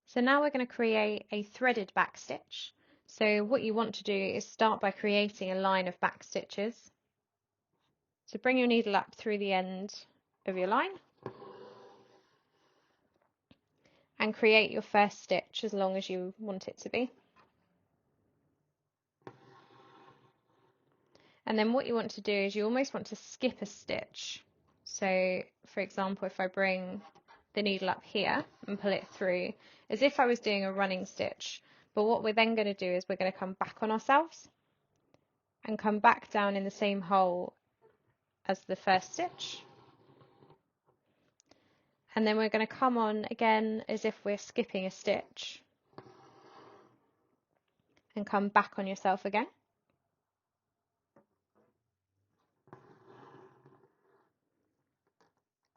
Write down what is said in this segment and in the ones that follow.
So now we're going to create a threaded back stitch. So what you want to do is start by creating a line of back stitches. So bring your needle up through the end of your line and create your first stitch as long as you want it to be. And then what you want to do is you almost want to skip a stitch. So for example, if I bring the needle up here and pull it through as if I was doing a running stitch, but what we're then going to do is we're going to come back on ourselves and come back down in the same hole as the first stitch, and then we're going to come on again as if we're skipping a stitch and come back on yourself again.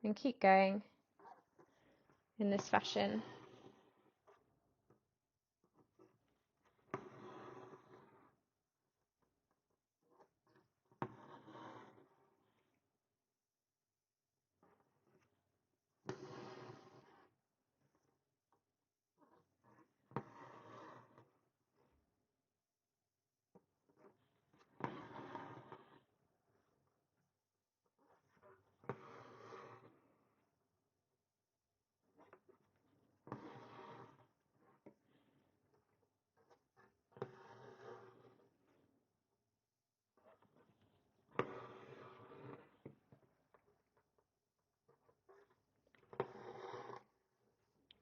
And keep going in this fashion.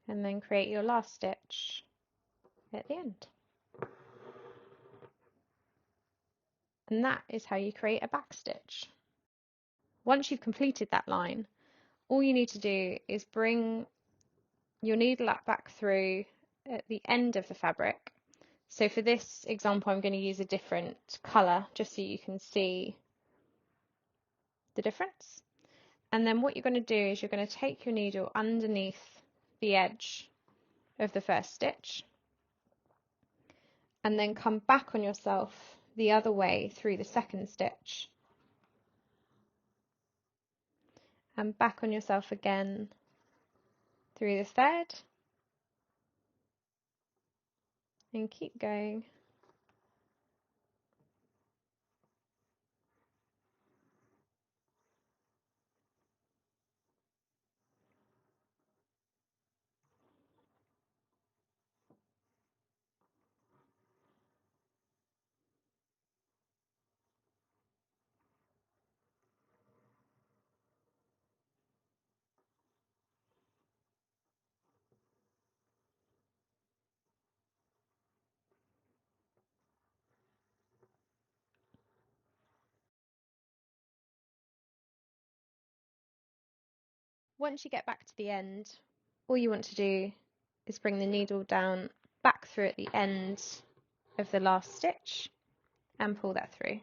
And then create your last stitch at the end. And that is how you create a back stitch. Once you've completed that line, all you need to do is bring your needle up back through at the end of the fabric. So for this example, I'm going to use a different colour just so you can see the difference. And then what you're going to do is you're going to take your needle underneath the edge of the first stitch and then come back on yourself the other way through the second stitch and back on yourself again through the third, and keep going. Once you get back to the end, all you want to do is bring the needle down back through at the end of the last stitch and pull that through.